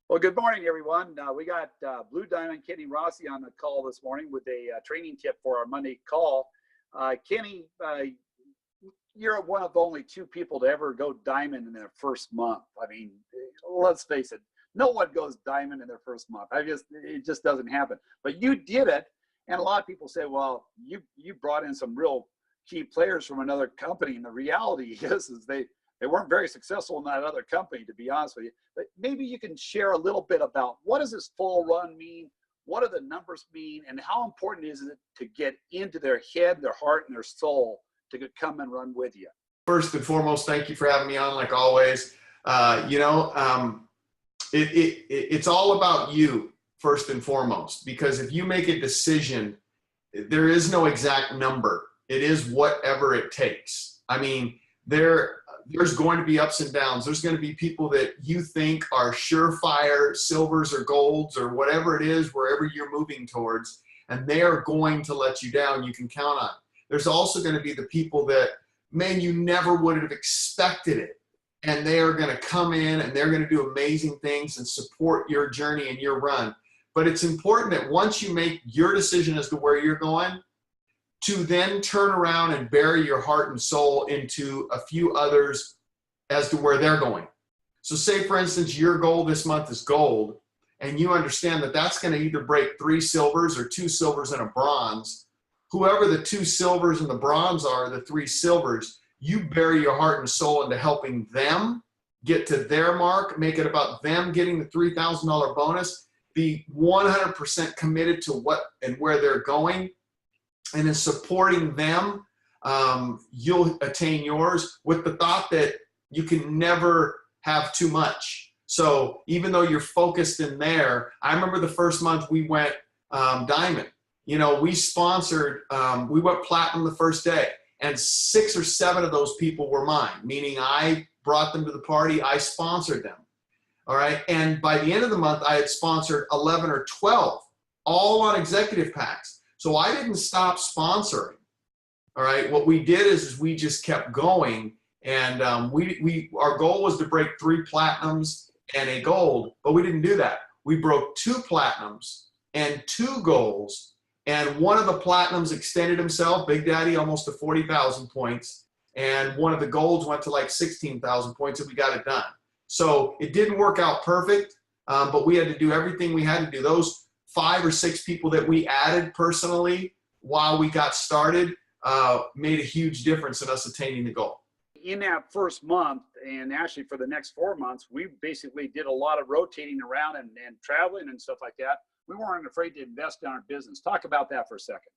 Well, good morning, everyone. We got Blue Diamond Kenny Rossi on the call this morning with a training tip for our Monday call. Kenny, you're one of only two people to ever go diamond in their first month. I mean, let's face it, no one goes diamond in their first month. It just doesn't happen. But you did it, and a lot of people say, well, you brought in some real key players from another company, and the reality is they weren't very successful in that other company, to be honest with you. But maybe you can share a little bit about what does this full run mean? What do the numbers mean? And how important is it to get into their head, their heart, and their soul to come and run with you? First and foremost, thank you for having me on, like always. It's all about you, first and foremost, because if you make a decision, there is no exact number. It is whatever it takes. I mean, there's going to be ups and downs. There's going to be people that you think are surefire silvers or golds or whatever it is, wherever you're moving towards, and they are going to let you down. You can count on. There's also going to be the people that, man, you never would have expected it, and they are going to come in and they're going to do amazing things and support your journey and your run. But it's important that once you make your decision as to where you're going, to then turn around and bury your heart and soul into a few others as to where they're going. So say, for instance, your goal this month is gold, and you understand that that's going to either break 3 silvers or 2 silvers and a bronze. Whoever the 2 silvers and the bronze are, the 3 silvers, you bury your heart and soul into helping them get to their mark, make it about them getting the $3,000 bonus, be 100% committed to what and where they're going. And in supporting them, you'll attain yours with the thought that you can never have too much. So even though you're focused in there, I remember the first month we went diamond. You know, we sponsored, we went platinum the first day, and 6 or 7 of those people were mine, meaning I brought them to the party, I sponsored them. All right. And by the end of the month, I had sponsored 11 or 12, all on executive packs. So I didn't stop sponsoring. All right. What we did is we just kept going, and our goal was to break 3 platinums and a gold, but we didn't do that. We broke 2 platinums and 2 golds, and one of the platinums extended himself, Big Daddy, almost to 40,000 points, and one of the golds went to like 16,000 points, and we got it done. So it didn't work out perfect, but we had to do everything we had to do. Those 5 or 6 people that we added personally while we got started made a huge difference in us attaining the goal. In that first month, and actually for the next 4 months, we basically did a lot of rotating around and traveling and stuff like that. We weren't afraid to invest in our business. Talk about that for a second.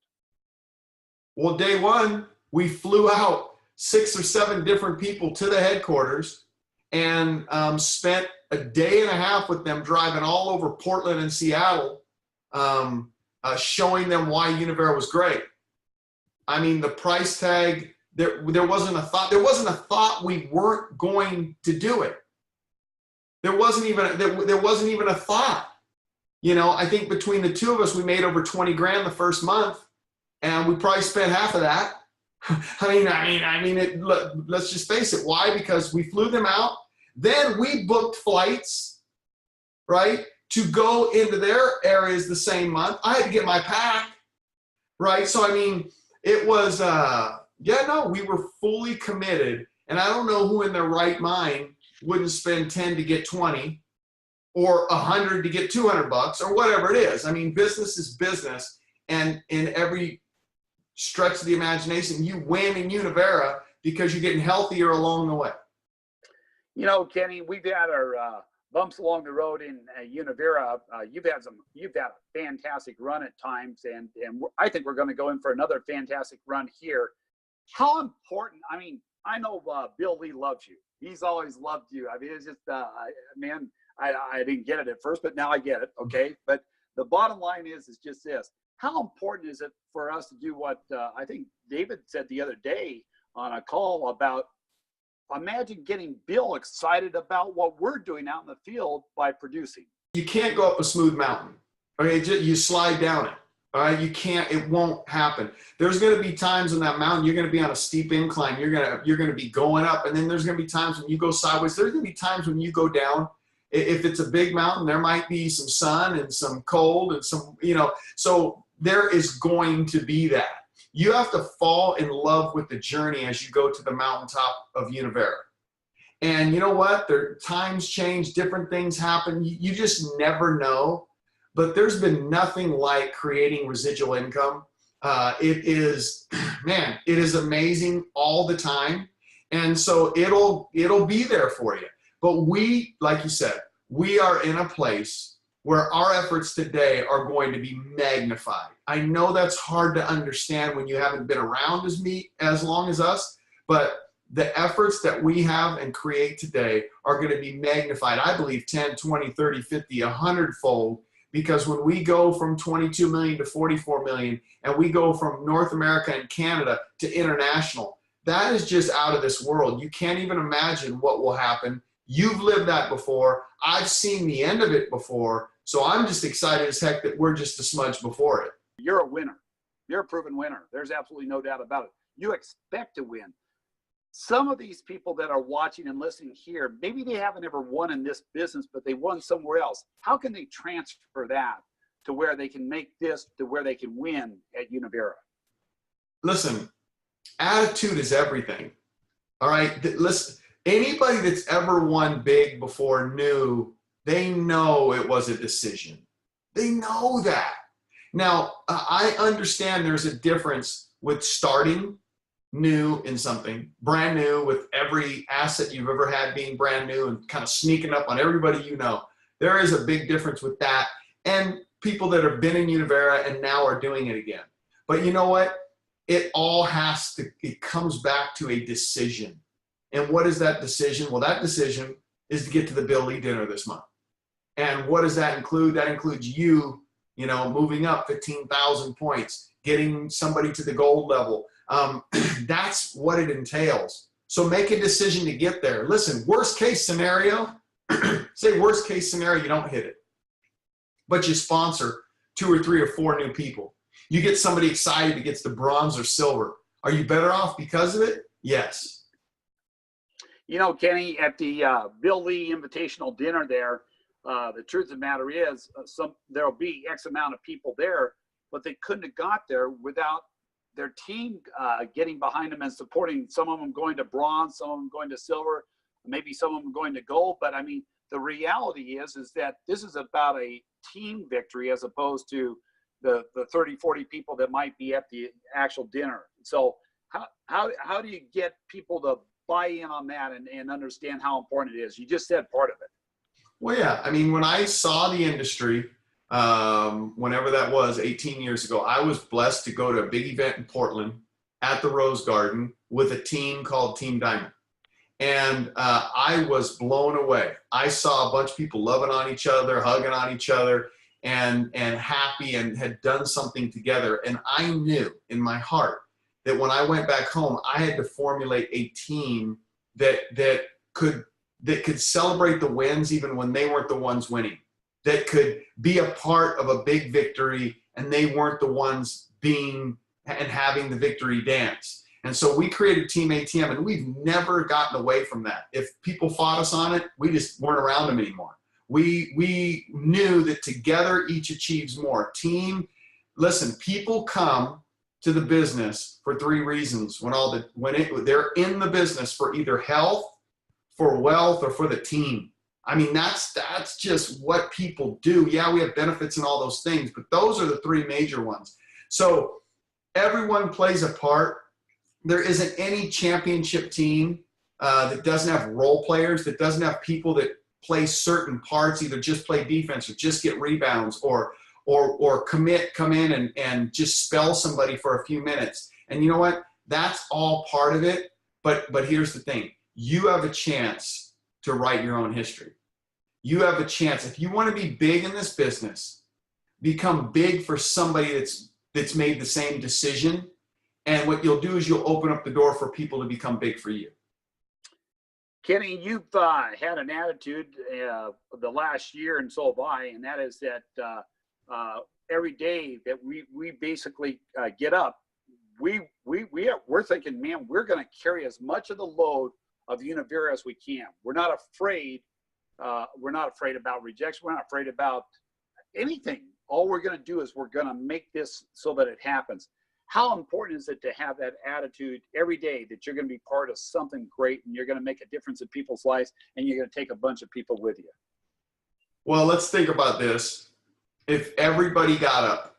Well, day one, we flew out 6 or 7 different people to the headquarters and spent a day and a half with them driving all over Portland and Seattle, showing them why Univera was great. I mean, the price tag, there wasn't a thought we weren't going to do it. There wasn't even a thought. You know, I think between the 2 of us, we made over 20 grand the first month, and we probably spent half of that. Let's just face it. Why? Because we flew them out. Then we booked flights, right, to go into their areas the same month. I had to get my pack, right? So, I mean, it was, we were fully committed. And I don't know who in their right mind wouldn't spend 10 to get 20 or 100 to get $200 or whatever it is. I mean, business is business. And in every stretch of the imagination, you win in Univera because you're getting healthier along the way. You know, Kenny, we've had our bumps along the road in Univera. You've had a fantastic run at times, and I think we're going to go in for another fantastic run here. How important? I mean, I know Bill Lee loves you. He's always loved you. I mean, it's just, man, I didn't get it at first, but now I get it. Okay, but the bottom line is just this: how important is it for us to do what I think David said the other day on a call about? Imagine getting Bill excited about what we're doing out in the field by producing. You can't go up a smooth mountain. Okay, you slide down it. All right, you can't. It won't happen. There's going to be times in that mountain you're going to be on a steep incline. You're going to be going up, and then there's going to be times when you go sideways. There's going to be times when you go down, If it's a big mountain, there might be some sun and some cold and some, you know, so there is going to be that. You have to fall in love with the journey as you go to the mountaintop of Univera. And you know what? Times change, different things happen. You just never know. But there's been nothing like creating residual income. It is, man, it is amazing all the time. And so it'll be there for you. But we, like you said, we are in a place where our efforts today are going to be magnified. I know that's hard to understand when you haven't been around as long as us, but the efforts that we have and create today are going to be magnified, I believe, 10, 20, 30, 50, 100-fold, because when we go from 22 million to 44 million, and we go from North America and Canada to international, that is just out of this world. You can't even imagine what will happen. You've lived that before. I've seen the end of it before. So I'm just excited as heck that we're just a smudge before it. You're a winner. You're a proven winner. There's absolutely no doubt about it. You expect to win. Some of these people that are watching and listening here, maybe they haven't ever won in this business, but they won somewhere else. How can they transfer that to where they can make this, to where they can win at Univera? Listen, attitude is everything. All right. Listen, anybody that's ever won big before they know it was a decision. They know that. Now, I understand there's a difference with starting new in something, brand new, with every asset you've ever had being brand new and kind of sneaking up on everybody you know. There is a big difference with that and people that have been in Univera and now are doing it again. But you know what? It comes back to a decision. And what is that decision? Well, that decision is to get to the Bill Lee dinner this month. And what does that include? That includes you moving up 15,000 points, getting somebody to the gold level. That's what it entails. So make a decision to get there. Listen, worst case scenario, say worst case scenario, you don't hit it, but you sponsor 2 or 3 or 4 new people. You get somebody excited that gets the bronze or silver. Are you better off because of it? Yes. You know, Kenny, at the Bill Lee Invitational dinner there, the truth of the matter is there'll be X amount of people there, but they couldn't have got there without their team getting behind them and supporting. Some of them going to bronze, some of them going to silver, maybe some of them going to gold. But I mean, the reality is that this is about a team victory as opposed to the 30, 40 people that might be at the actual dinner. So how do you get people to buy in on that and understand how important it is? You just said part of it. Well, yeah. I mean, when I saw the industry, whenever that was 18 years ago, I was blessed to go to a big event in Portland at the Rose Garden with a team called Team Diamond. And I was blown away. I saw a bunch of people loving on each other, hugging on each other, and happy and had done something together. And I knew in my heart that when I went back home, I had to formulate a team that could celebrate the wins even when they weren't the ones winning, that could be a part of a big victory and they weren't the ones being and having the victory dance. And so we created Team ATM, and we've never gotten away from that. If people fought us on it, we just weren't around them anymore. We knew that together each achieves more. Team, listen, people come to the business for 3 reasons they're in the business: for either health, for wealth, or for the team. I mean, that's just what people do. Yeah, we have benefits and all those things, but those are the 3 major ones. So everyone plays a part. There isn't any championship team that doesn't have role players, that doesn't have people that play certain parts, either just play defense or just get rebounds or come in and just spell somebody for a few minutes. And you know what? That's all part of it. But here's the thing. You have a chance to write your own history. You have a chance. If you want to be big in this business, become big for somebody that's made the same decision. And what you'll do is you'll open up the door for people to become big for you. Kenny, you've had an attitude the last year, and so have I, and that is that every day that we basically get up, we're thinking, man, we're going to carry as much of the load of Univera as we can. We're not afraid We're not afraid about rejection. We're not afraid about anything. All we're going to do is we're going to make this so that it happens. How important is it to have that attitude every day that you're going to be part of something great and you're going to make a difference in people's lives and you're going to take a bunch of people with you? Well, let's think about this. If everybody got up,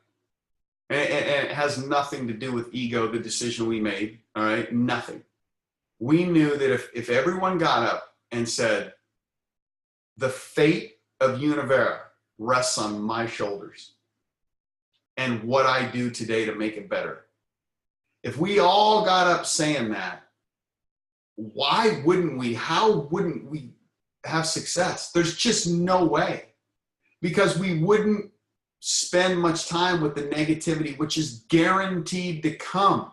and it has nothing to do with ego, the decision we made, all right, nothing. We knew that if everyone got up and said, the fate of Univera rests on my shoulders and what I do today to make it better. If we all got up saying that, why wouldn't we? How wouldn't we have success? There's just no way, because we wouldn't spend much time with the negativity, which is guaranteed to come.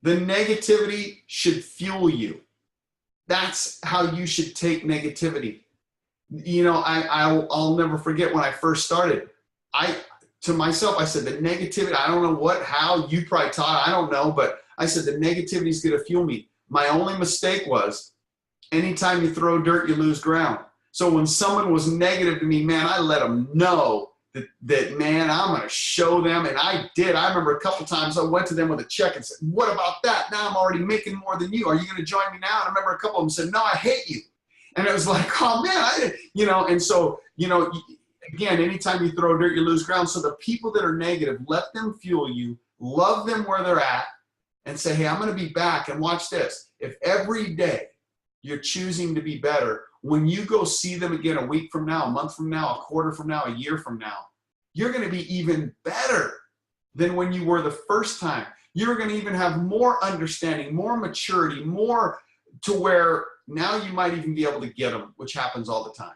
The negativity should fuel you. That's how you should take negativity. You know, I'll never forget when I first started. To myself, I said, the negativity, I don't know how you probably taught, I don't know, but I said, the negativity is going to fuel me. My only mistake was, anytime you throw dirt, you lose ground. So when someone was negative to me, man, I let them know that man, I'm going to show them. And I did. I remember a couple times I went to them with a check and said, what about that? Now I'm already making more than you. Are you going to join me now? And I remember a couple of them said, no, I hate you. And it was like, oh man, I didn't, you know, and so, you know, again, anytime you throw dirt, you lose ground. So the people that are negative, let them fuel you, love them where they're at, and say, hey, I'm going to be back. And watch this. If every day you're choosing to be better, when you go see them again a week from now, a month from now, a quarter from now, a year from now, you're going to be even better than when you were the first time. You're going to even have more understanding, more maturity, more to where now you might even be able to get them, which happens all the time.